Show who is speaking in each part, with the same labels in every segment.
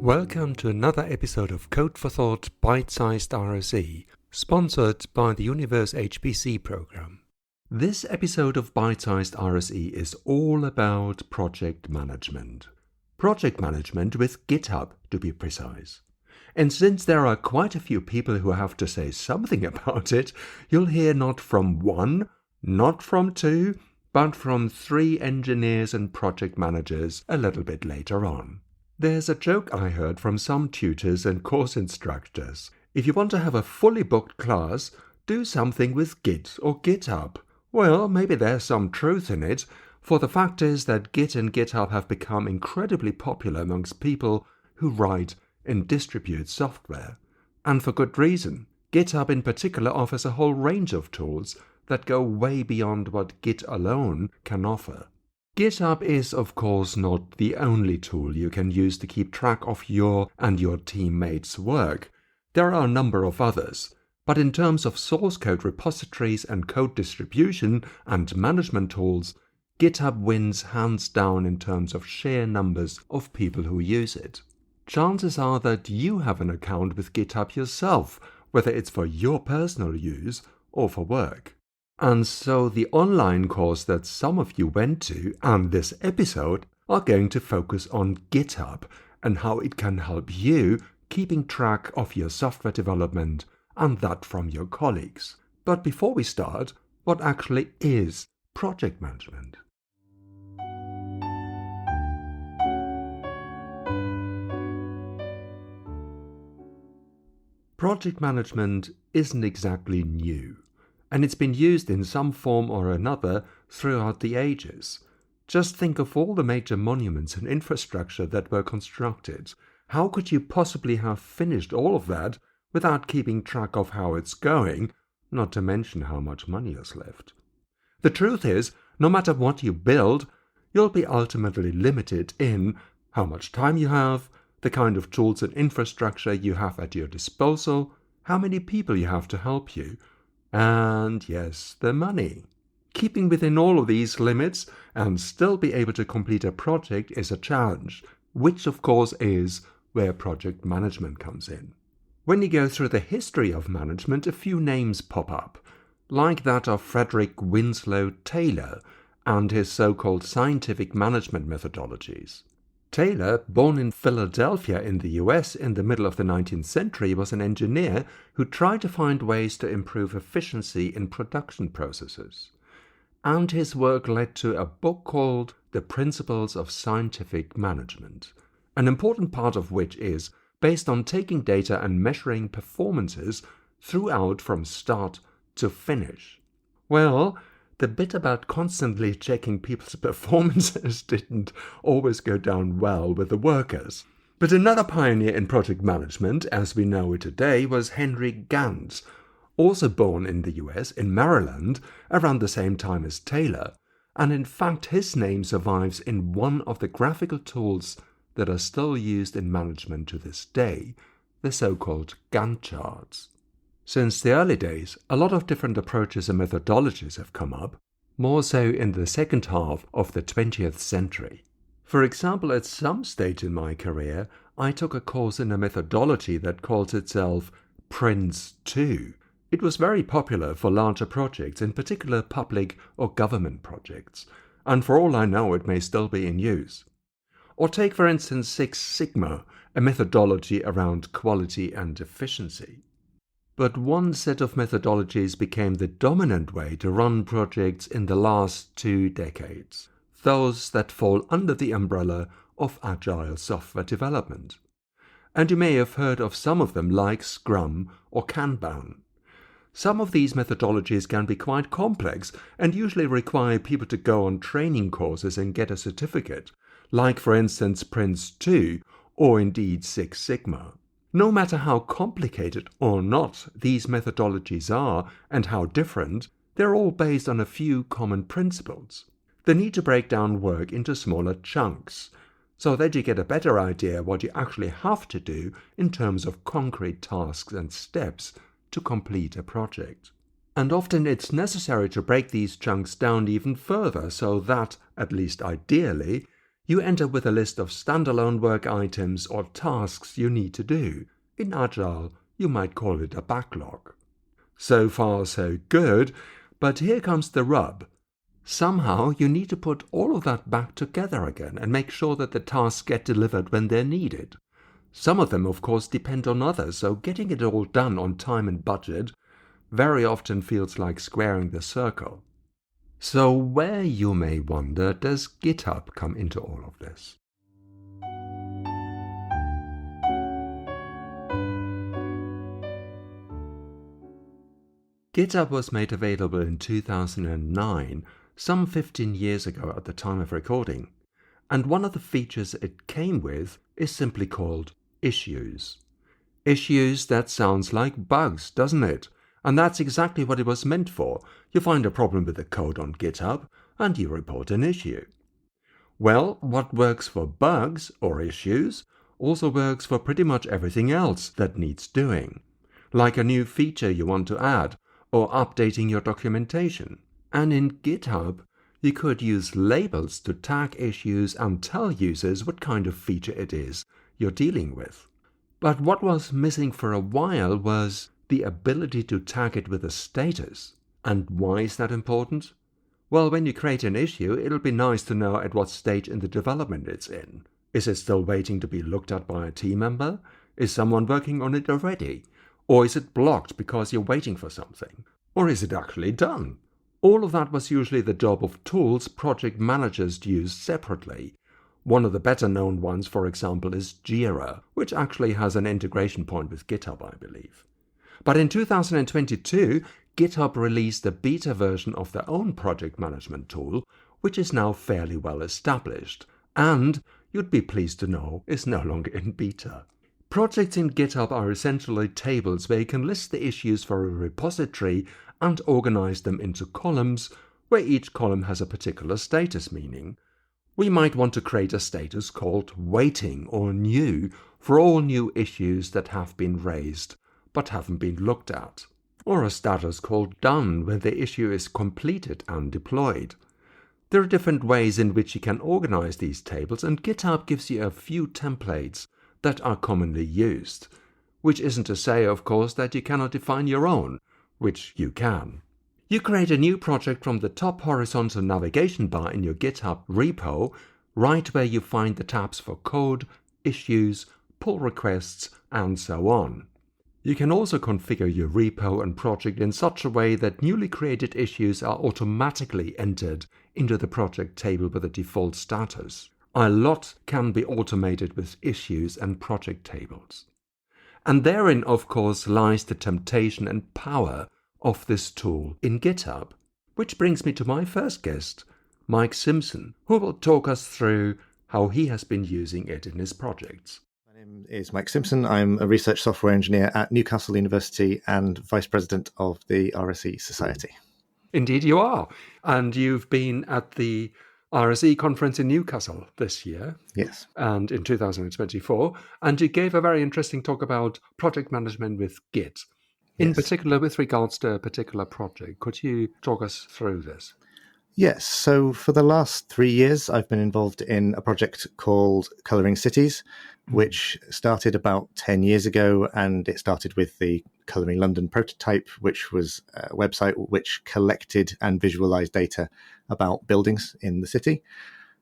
Speaker 1: Welcome to another episode of Code for Thought ByteSized RSE, sponsored by the Universe-HPC program. This episode of ByteSized RSE is all about project management. Project management with GitHub, to be precise. And since there are quite a few people who have to say something about it, you'll hear not from one, not from two, but from 3 engineers and project managers a little bit later on. There's a joke I heard from some tutors and course instructors. If you want to have a fully booked class, do something with Git or GitHub. Well, maybe there's some truth in it, for the fact is that Git and GitHub have become incredibly popular amongst people who write and distribute software. And for good reason. GitHub in particular offers a whole range of tools that go way beyond what Git alone can offer. GitHub is, of course, not the only tool you can use to keep track of your and your teammates' work. There are a number of others, but in terms of source code repositories and code distribution and management tools, GitHub wins hands down in terms of sheer numbers of people who use it. Chances are that you have an account with GitHub yourself, whether it's for your personal use or for work. And so the online course that some of you went to and this episode are going to focus on GitHub and how it can help you keeping track of your software development and that from your colleagues. But before we start, what actually is project management? Project management isn't exactly new. And it's been used in some form or another throughout the ages. Just think of all the major monuments and infrastructure that were constructed. How could you possibly have finished all of that without keeping track of how it's going, not to mention how much money is left? The truth is, no matter what you build, you'll be ultimately limited in how much time you have, the kind of tools and infrastructure you have at your disposal, how many people you have to help you, and yes, the money. Keeping within all of these limits and still be able to complete a project is a challenge, which of course is where project management comes in. When you go through the history of management, a few names pop up, like that of Frederick Winslow Taylor and his so-called scientific management methodologies. Taylor, born in Philadelphia in the US in the middle of the 19th century, was an engineer who tried to find ways to improve efficiency in production processes. And his work led to a book called The Principles of Scientific Management, an important part of which is based on taking data and measuring performances throughout from start to finish. Well, the bit about constantly checking people's performances didn't always go down well with the workers. But another pioneer in project management, as we know it today, was Henry Gantz, also born in the US, in Maryland, around the same time as Taylor, and in fact his name survives in one of the graphical tools that are still used in management to this day, the so-called Gantt charts. Since the early days, a lot of different approaches and methodologies have come up, more so in the second half of the 20th century. For example, at some stage in my career, I took a course in a methodology that calls itself Prince2. It was very popular for larger projects, in particular public or government projects, and for all I know it may still be in use. Or take for instance Six Sigma, a methodology around quality and efficiency. But one set of methodologies became the dominant way to run projects in the last 2 decades, those that fall under the umbrella of agile software development. And you may have heard of some of them like Scrum or Kanban. Some of these methodologies can be quite complex and usually require people to go on training courses and get a certificate, like for instance Prince2 or indeed Six Sigma. No matter how complicated or not these methodologies are and how different, they're all based on a few common principles. The need to break down work into smaller chunks, so that you get a better idea what you actually have to do in terms of concrete tasks and steps to complete a project. And often it's necessary to break these chunks down even further so that, at least ideally, You enter with a list of standalone work items or tasks you need to do. In Agile, you might call it a backlog. So far, so good, but here comes the rub. Somehow, you need to put all of that back together again and make sure that the tasks get delivered when they're needed. Some of them, of course, depend on others, so getting it all done on time and budget very often feels like squaring the circle. So where, you may wonder, does GitHub come into all of this? GitHub was made available in 2009, some 15 years ago at the time of recording, and one of the features it came with is simply called issues. Issues, that sounds like bugs, doesn't it? And that's exactly what it was meant for. You find a problem with the code on GitHub, and you report an issue. Well, what works for bugs or issues also works for pretty much everything else that needs doing, like a new feature you want to add, or updating your documentation. And in GitHub, you could use labels to tag issues and tell users what kind of feature it is you're dealing with. But what was missing for a while was the ability to tag it with a status. And why is that important? Well, when you create an issue, it'll be nice to know at what stage in the development it's in. Is it still waiting to be looked at by a team member? Is someone working on it already? Or is it blocked because you're waiting for something? Or is it actually done? All of that was usually the job of tools project managers used separately. One of the better known ones, for example, is Jira, which actually has an integration point with GitHub, I believe. But in 2022, GitHub released a beta version of their own project management tool, which is now fairly well established, and, you'd be pleased to know, is no longer in beta. Projects in GitHub are essentially tables where you can list the issues for a repository and organize them into columns, where each column has a particular status meaning. We might want to create a status called Waiting or New for all new issues that have been raised but haven't been looked at, or a status called Done when the issue is completed and deployed. There are different ways in which you can organize these tables, and GitHub gives you a few templates that are commonly used, which isn't to say, of course, that you cannot define your own, which you can. You create a new project from the top horizontal navigation bar in your GitHub repo, right where you find the tabs for code, issues, pull requests, and so on. You can also configure your repo and project in such a way that newly created issues are automatically entered into the project table with a default status. A lot can be automated with issues and project tables. And therein, of course, lies the temptation and power of this tool in GitHub. Which brings me to my first guest, Mike Simpson, who will talk us through how he has been using it in his projects.
Speaker 2: My name is Mike Simpson. I'm a research software engineer at Newcastle University and vice president of the RSE Society.
Speaker 1: Indeed you are. And you've been at the RSE conference in Newcastle this year.
Speaker 2: Yes.
Speaker 1: And in 2024. And you gave a very interesting talk about project management with Git, in particular with regards to a particular project. Could you talk us through this?
Speaker 2: Yes. So for the last 3 years, I've been involved in a project called Colouring Cities, which started about 10 years ago. And it started with the Colouring London prototype, which was a website which collected and visualized data about buildings in the city.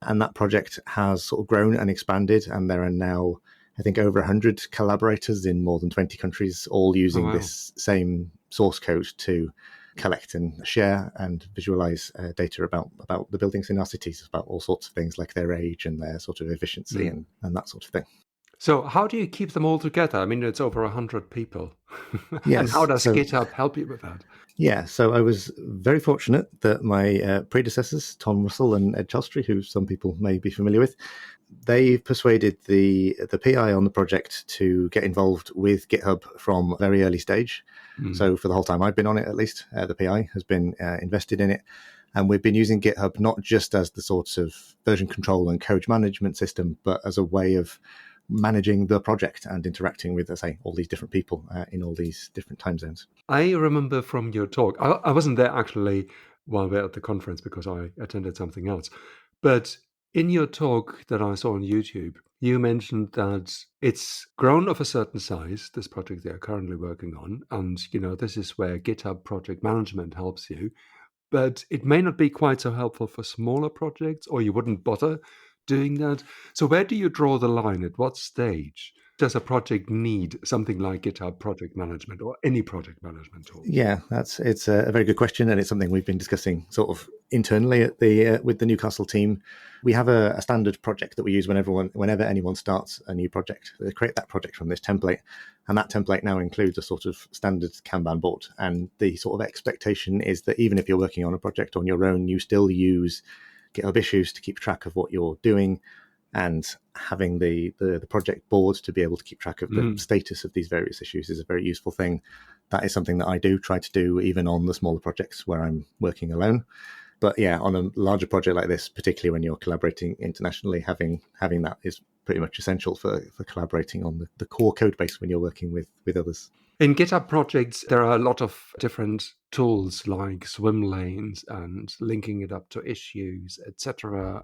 Speaker 2: And that project has sort of grown and expanded. And there are now, I think, over 100 collaborators in more than 20 countries, all using this same source code to collect and share and visualize data about the buildings in our cities, about all sorts of things like their age and their sort of efficiency and that sort of thing.
Speaker 1: So how do you keep them all together? I mean, it's over 100 people.
Speaker 2: Yes,
Speaker 1: and how does GitHub help you with that?
Speaker 2: Yeah, so I was very fortunate that my predecessors, Tom Russell and Ed Chastry, who some people may be familiar with, they persuaded the PI on the project to get involved with GitHub from a very early stage. So for the whole time I've been on it, at least, the PI has been invested in it. And we've been using GitHub not just as the sorts of version control and code management system, but as a way of managing the project and interacting with, as I say, all these different people in all these different time zones.
Speaker 1: I remember from your talk, I wasn't there actually while we were at the conference because I attended something else, but In your talk that I saw on YouTube, you mentioned that it's grown of a certain size, this project they're currently working on. And, this is where GitHub project management helps you. But it may not be quite so helpful for smaller projects, or you wouldn't bother doing that. So where do you draw the line? At what stage does a project need something like GitHub project management or any project management tool?
Speaker 2: Yeah, it's a very good question, and it's something we've been discussing sort of internally at with the Newcastle team. We have a standard project that we use whenever anyone starts a new project. They create that project from this template, and that template now includes a sort of standard Kanban board. And the sort of expectation is that even if you're working on a project on your own, you still use GitHub issues to keep track of what you're doing, and having the project board to be able to keep track of the status of these various issues is a very useful thing. That is something that I try to do even on the smaller projects where I'm working alone. But yeah, on a larger project like this, particularly when you're collaborating internationally, having that is pretty much essential for collaborating on the core code base when you're working with others.
Speaker 1: In GitHub projects, there are a lot of different tools like swim lanes and linking it up to issues, etc.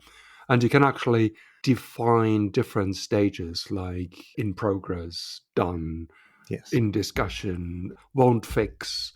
Speaker 1: And you can actually define different stages like in progress, done,
Speaker 2: Yes.
Speaker 1: in discussion, won't fix,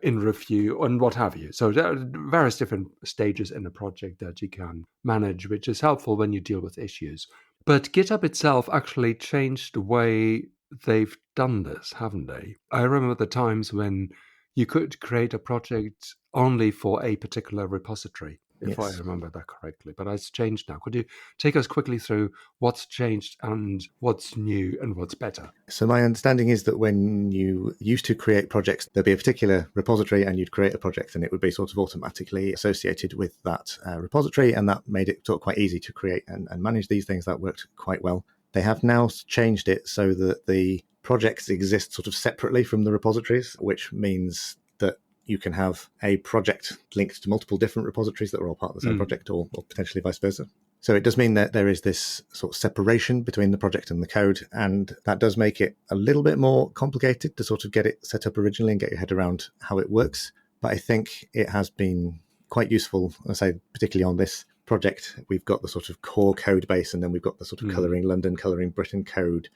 Speaker 1: in review, and what have you. So there are various different stages in a project that you can manage, which is helpful when you deal with issues. But GitHub itself actually changed the way they've done this, haven't they? I remember the times when you could create a project only for a particular repository, if I remember that correctly. But it's changed now. Could you take us quickly through what's changed and what's new and what's better?
Speaker 2: So my understanding is that when you used to create projects, there'd be a particular repository and you'd create a project and it would be sort of automatically associated with that repository. And that made it sort of quite easy to create and manage these things. That worked quite well. They have now changed it so that the projects exist sort of separately from the repositories, which means that you can have a project linked to multiple different repositories that are all part of the same project, or potentially vice versa. So it does mean that there is this sort of separation between the project and the code, and that does make it a little bit more complicated to sort of get it set up originally and get your head around how it works. But I think it has been quite useful, I say, particularly on this project. We've got the sort of core code base, and then we've got the sort of Colouring London, Colouring Britain code.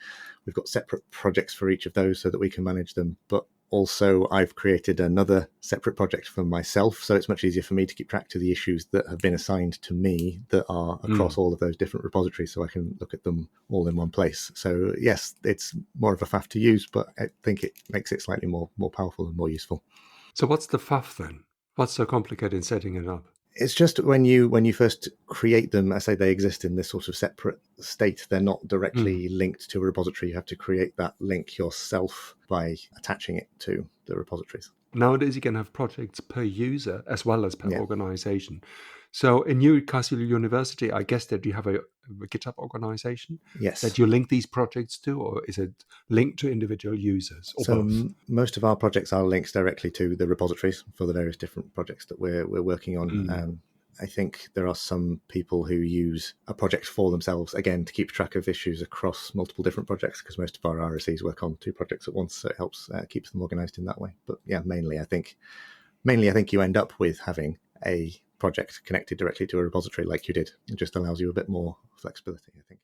Speaker 2: We've got separate projects for each of those so that we can manage them. But also, I've created another separate project for myself, so it's much easier for me to keep track of the issues that have been assigned to me that are across all of those different repositories, so I can look at them all in one place. So yes, it's more of a faff to use, but I think it makes it slightly more powerful and more useful.
Speaker 1: So what's the faff then? What's so complicated in setting it up?
Speaker 2: It's just when you first create them, I say they exist in this sort of separate state. They're not directly linked to a repository. You have to create that link yourself by attaching it to the repositories.
Speaker 1: Nowadays, you can have projects per user as well as per organization. So in Newcastle University, I guess that you have a GitHub organization that you link these projects to, or is it linked to individual users? Or
Speaker 2: so
Speaker 1: both?
Speaker 2: Most of our projects are linked directly to the repositories for the various different projects that we're working on. I think there are some people who use a project for themselves, again, to keep track of issues across multiple different projects, because most of our RSEs work on 2 projects at once, so it helps keeps them organized in that way. But yeah, mainly I think you end up with having a project connected directly to a repository like you did. It just allows you a bit more flexibility, I think.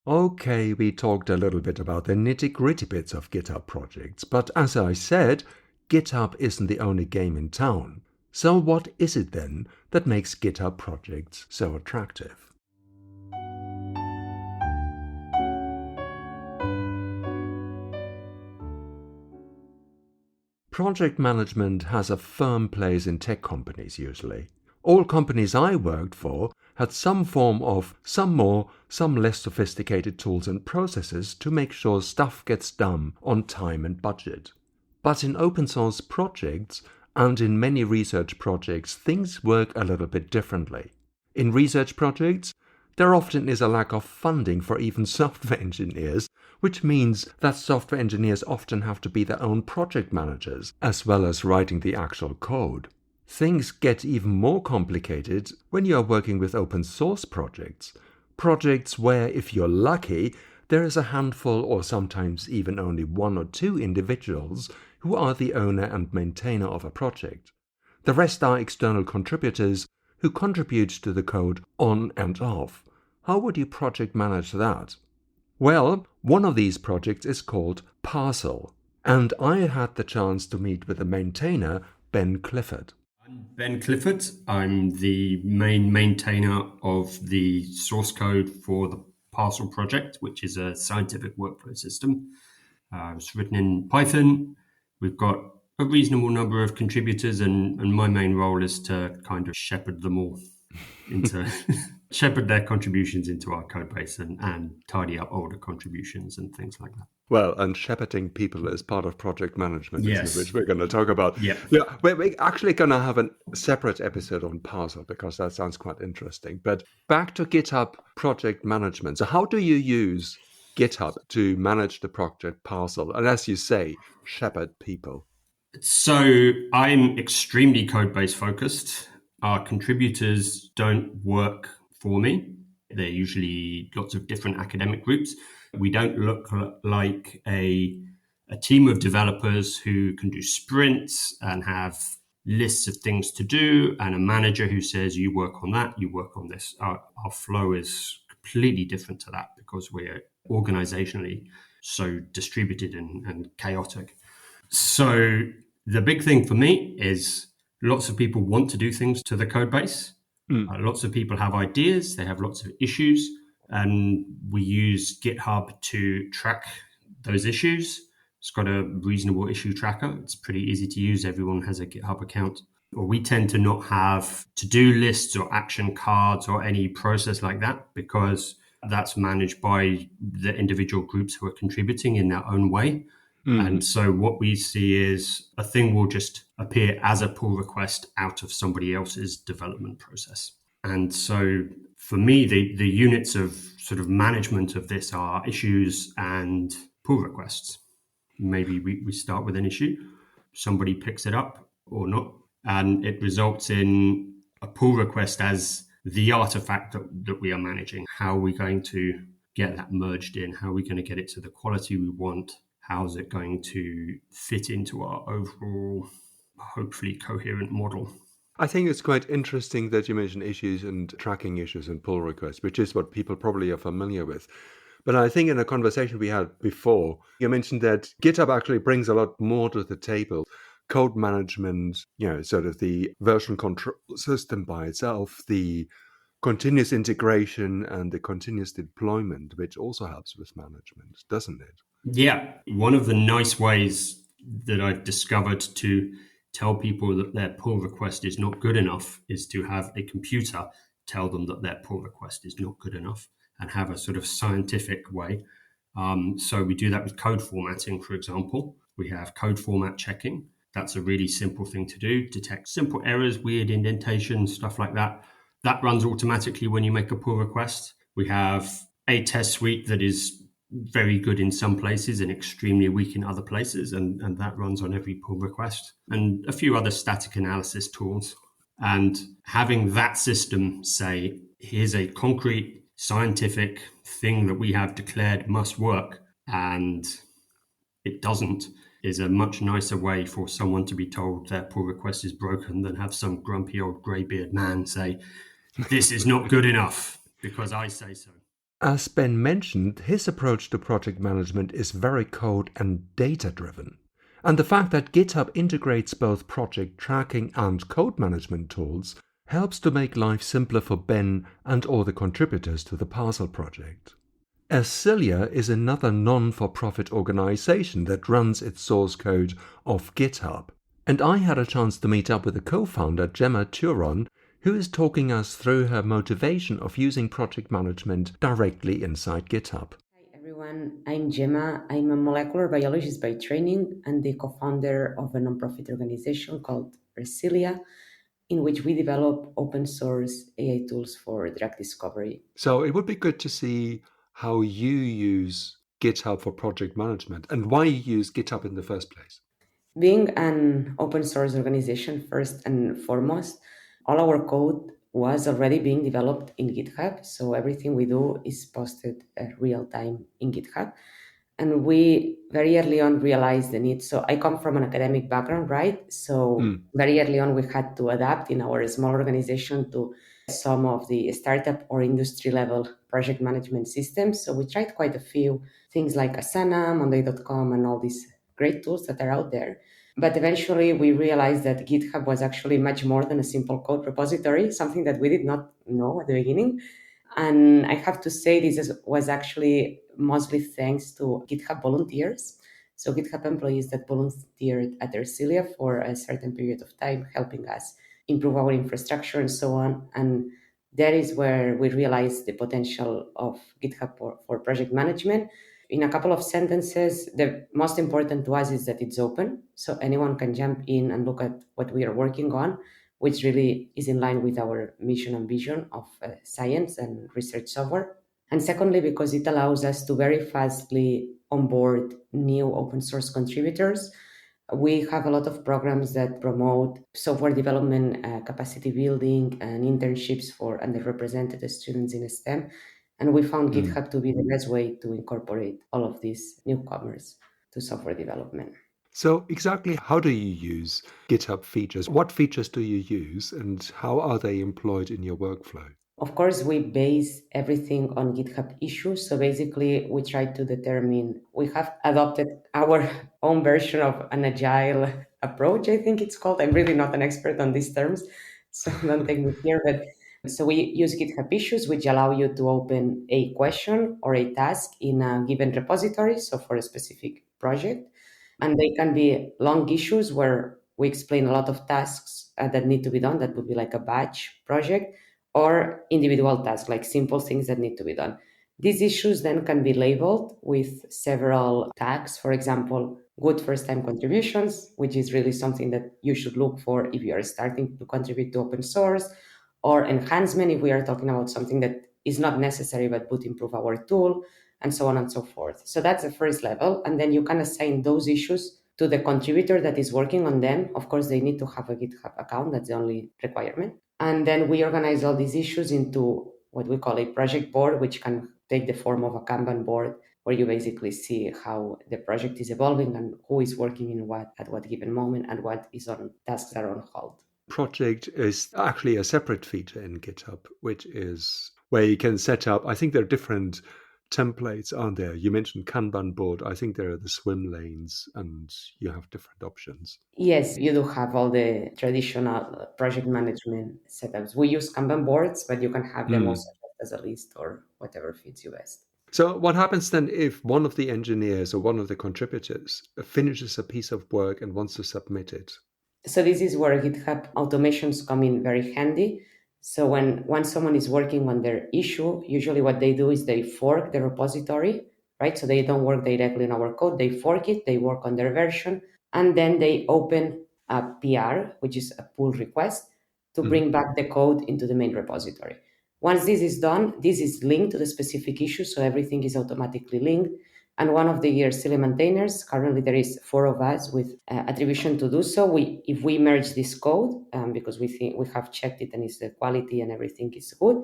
Speaker 1: Okay, we talked a little bit about the nitty-gritty bits of GitHub projects, but as I said, GitHub isn't the only game in town. So what is it then that makes GitHub projects so attractive? Project management has a firm place in tech companies usually. All companies I worked for had some form of some more, some less sophisticated tools and processes to make sure stuff gets done on time and budget. But in open source projects and in many research projects, things work a little bit differently. In research projects, there often is a lack of funding for even software engineers, which means that software engineers often have to be their own project managers, as well as writing the actual code. Things get even more complicated when you are working with open source projects where, if you're lucky, there is a handful or sometimes even only 1 or 2 individuals who are the owner and maintainer of a project. The rest are external contributors who contribute to the code on and off. How would you project manage that? Well, one of these projects is called Parsl, and I had the chance to meet with the maintainer, Ben Clifford.
Speaker 3: I'm Ben Clifford. I'm the main maintainer of the source code for the Parsl project, which is a scientific workflow system. It's written in Python. We've got a reasonable number of contributors, and my main role is to kind of shepherd them all into shepherd their contributions into our code base and tidy up older contributions and things like that.
Speaker 1: Well, and shepherding people is part of project management,
Speaker 3: Yes.
Speaker 1: isn't it, which we're going to talk about.
Speaker 3: Yeah.
Speaker 1: We're actually going to have a separate episode on Parsl because that sounds quite interesting. But back to GitHub project management. So how do you use GitHub to manage the project Parsl? And as you say, shepherd people.
Speaker 3: So I'm extremely code base focused. Our contributors don't work for me. They're usually lots of different academic groups. We don't look like a team of developers who can do sprints and have lists of things to do and a manager who says, you work on that, you work on this. Our flow is completely different to that because we're organizationally so distributed and chaotic. So the big thing for me is lots of people want to do things to the code base. Lots of people have ideas, they have lots of issues, and we use GitHub to track those issues. It's got a reasonable issue tracker. It's pretty easy to use. Everyone has a GitHub account. Or we tend to not have to-do lists or action cards or any process like that because that's managed by the individual groups who are contributing in their own way. And so what we see is a thing will just appear as a pull request out of somebody else's development process. And so for me, the units of sort of management of this are issues and pull requests. Maybe we start with an issue, somebody picks it up or not, and it results in a pull request as the artifact that we are managing. How are we going to get that merged in? How are we going to get it to the quality we want? How's it going to fit into our overall, hopefully coherent model?
Speaker 1: I think it's quite interesting that you mentioned issues and tracking issues and pull requests, which is what people probably are familiar with. But I think in a conversation we had before, you mentioned that GitHub actually brings a lot more to the table. Code management, sort of the version control system by itself, the continuous integration and the continuous deployment, which also helps with management, doesn't it?
Speaker 3: Yeah. One of the nice ways that I've discovered to tell people that their pull request is not good enough is to have a computer tell them that their pull request is not good enough and have a sort of scientific way. So we do that with code formatting, for example. We have code format checking. That's a really simple thing to do. Detect simple errors, weird indentations, stuff like that. That runs automatically when you make a pull request. We have a test suite that is very good in some places and extremely weak in other places, and that runs on every pull request, and a few other static analysis tools. And having that system say, here's a concrete scientific thing that we have declared must work, and it doesn't, is a much nicer way for someone to be told their pull request is broken than have some grumpy old greybeard man say, this is not good enough because I say so.
Speaker 1: As Ben mentioned, his approach to project management is very code and data-driven. And the fact that GitHub integrates both project tracking and code management tools helps to make life simpler for Ben and all the contributors to the Parsl project. Ersilia is another non-for-profit organization that runs its source code off GitHub. And I had a chance to meet up with the co-founder, Gemma Turon, who is talking us through her motivation of using project management directly inside GitHub.
Speaker 4: Hi everyone, I'm Gemma. I'm a molecular biologist by training and the co-founder of a nonprofit organization called Ersilia, in which we develop open source AI tools for drug discovery.
Speaker 1: So it would be good to see how you use GitHub for project management and why you use GitHub in the first place.
Speaker 4: Being an open source organization, first and foremost, all our code was already being developed in GitHub. So everything we do is posted real time in GitHub. And we very early on realized the need. So I come from an academic background, right? So very early on, we had to adapt in our small organization to some of the startup or industry level project management systems. So we tried quite a few things like Asana, Monday.com, and all these great tools that are out there. But eventually we realized that GitHub was actually much more than a simple code repository, something that we did not know at the beginning. And I have to say, was actually mostly thanks to GitHub volunteers. So GitHub employees that volunteered at Ersilia for a certain period of time, helping us improve our infrastructure and so on. And that is where we realized the potential of GitHub for project management. In a couple of sentences, the most important to us is that it's open. So anyone can jump in and look at what we are working on, which really is in line with our mission and vision of science and research software. And secondly, because it allows us to very fastly onboard new open source contributors. We have a lot of programs that promote software development, capacity building, and internships for underrepresented students in STEM. And we found GitHub to be the best way to incorporate all of these newcomers to software development.
Speaker 1: So exactly how do you use GitHub features? What features do you use and how are they employed in your workflow?
Speaker 4: Of course, we base everything on GitHub issues. So basically, we try to determine, we have adopted our own version of an agile approach, I think it's called. I'm really not an expert on these terms, so don't take me here. But so we use GitHub issues, which allow you to open a question or a task in a given repository, so for a specific project. And they can be long issues where we explain a lot of tasks that need to be done. That would be like a batch project, or individual tasks, like simple things that need to be done. These issues then can be labeled with several tags. For example, good first-time contributions, which is really something that you should look for if you are starting to contribute to open source, or enhancement if we are talking about something that is not necessary but would improve our tool, and so on and so forth. So that's the first level. And then you can assign those issues to the contributor that is working on them. Of course, they need to have a GitHub account. That's the only requirement. And then we organize all these issues into what we call a project board, which can take the form of a Kanban board, where you basically see how the project is evolving and who is working in what at what given moment and what is on tasks that are on hold.
Speaker 1: Project is actually a separate feature in GitHub, which is where you can set up, I think there are different templates, aren't there? You mentioned Kanban board. I think there are the swim lanes and you have different options.
Speaker 4: Yes, you do have all the traditional project management setups. We use Kanban boards, but you can have them also as a list or whatever fits you best.
Speaker 1: So what happens then if one of the engineers or one of the contributors finishes a piece of work and wants to submit it?
Speaker 4: So this is where GitHub automations come in very handy. So when someone is working on their issue, usually what they do is they fork the repository, right? So they don't work directly on our code. They fork it, they work on their version, and then they open a PR, which is a pull request, to bring back the code into the main repository. Once this is done, this is linked to the specific issue, so everything is automatically linked. And one of the Ersilia maintainers, currently there is 4 of us with attribution to do so. If we merge this code, because we think we have checked it and it's the quality and everything is good,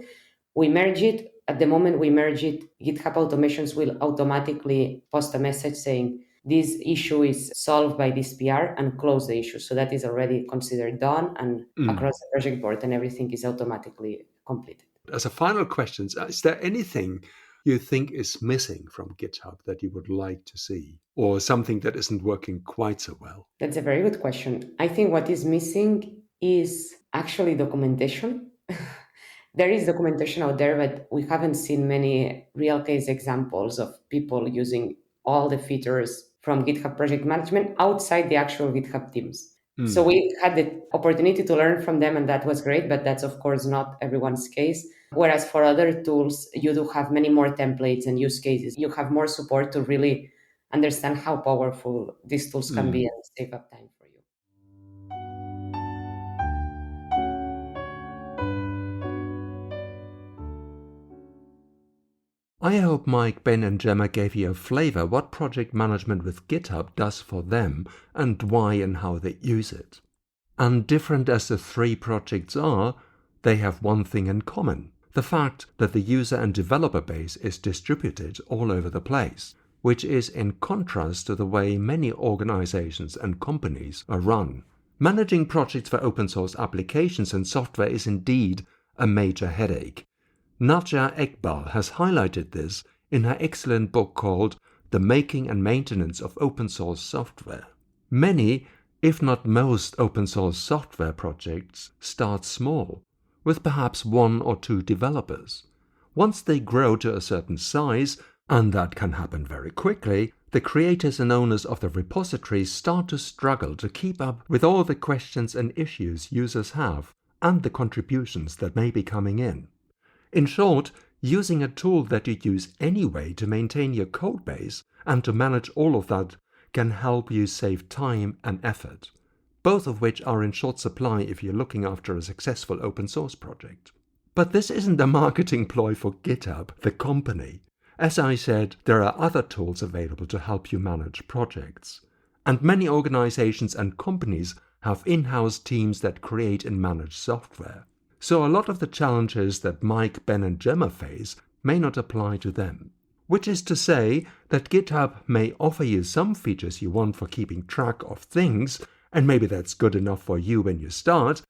Speaker 4: we merge it. At the moment we merge it, GitHub automations will automatically post a message saying this issue is solved by this PR and close the issue. So that is already considered done and across the project board and everything is automatically completed.
Speaker 1: As a final question, is there anything you think is missing from GitHub that you would like to see, or something that isn't working quite so well?
Speaker 4: That's a very good question. I think what is missing is actually documentation. There is documentation out there, but we haven't seen many real case examples of people using all the features from GitHub project management outside the actual GitHub teams. So we had the opportunity to learn from them, and that was great, but that's of course not everyone's case. Whereas for other tools, you do have many more templates and use cases. You have more support to really understand how powerful these tools can be and save up time for you.
Speaker 1: I hope Mike, Ben and Gemma gave you a flavor what project management with GitHub does for them and why and how they use it. And different as the 3 projects are, they have one thing in common: the fact that the user and developer base is distributed all over the place. which is in contrast to the way many organizations and companies are run. Managing projects for open source applications and software is indeed a major headache. Nadja Eckbal has highlighted this in her excellent book called The Making and Maintenance of Open Source Software. Many, if not most, open source software projects start small, with perhaps 1 or 2 developers. Once they grow to a certain size, and that can happen very quickly, the creators and owners of the repositories start to struggle to keep up with all the questions and issues users have and the contributions that may be coming in. In short, using a tool that you use anyway to maintain your code base and to manage all of that can help you save time and effort, both of which are in short supply if you're looking after a successful open source project. But this isn't a marketing ploy for GitHub, the company. As I said, there are other tools available to help you manage projects. And many organizations and companies have in-house teams that create and manage software. So a lot of the challenges that Mike, Ben and Gemma face may not apply to them. Which is to say that GitHub may offer you some features you want for keeping track of things, and maybe that's good enough for you when you start,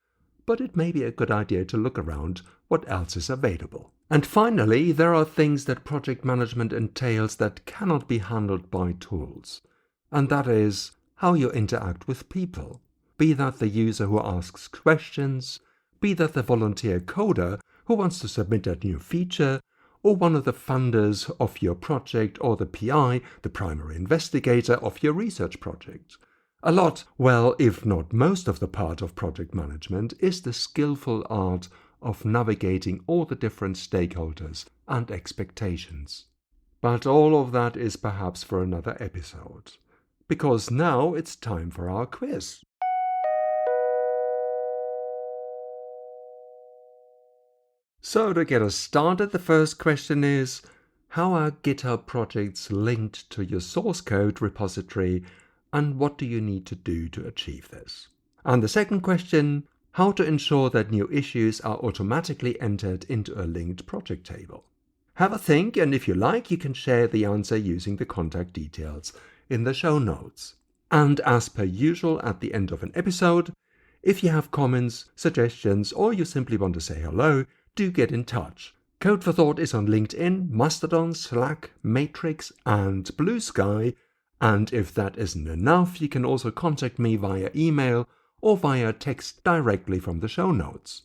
Speaker 1: but it may be a good idea to look around what else is available. And finally, there are things that project management entails that cannot be handled by tools. And that is how you interact with people. Be that the user who asks questions, be that the volunteer coder who wants to submit a new feature, or one of the funders of your project, or the PI, the primary investigator of your research project. A lot, well, if not most of the part of project management is the skillful art of navigating all the different stakeholders and expectations. But all of that is perhaps for another episode, because now it's time for our quiz. So to get us started, the first question is, how are GitHub projects linked to your source code repository, and what do you need to do to achieve this? And the second question, how to ensure that new issues are automatically entered into a linked project table. Have a think, and if you like, you can share the answer using the contact details in the show notes. And as per usual at the end of an episode, if you have comments, suggestions, or you simply want to say hello, do get in touch. Code for Thought is on LinkedIn, Mastodon, Slack, Matrix, and Blue Sky. And if that isn't enough, you can also contact me via email or via text directly from the show notes.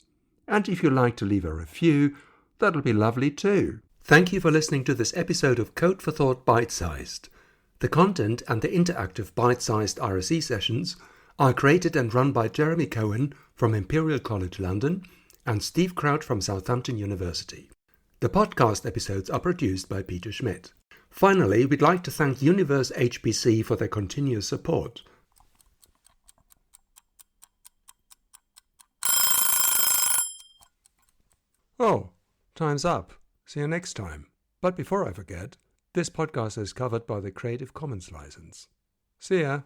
Speaker 1: And if you'd like to leave a review, that'll be lovely too. Thank you for listening to this episode of Code for Thought Bite-Sized. The content and the interactive ByteSized RSE sessions are created and run by Jeremy Cohen from Imperial College London and Steve Kraut from Southampton University. The podcast episodes are produced by Peter Schmidt. Finally, we'd like to thank Universe-HPC for their continuous support. Oh, time's up. See you next time. But before I forget, this podcast is covered by the Creative Commons license. See ya.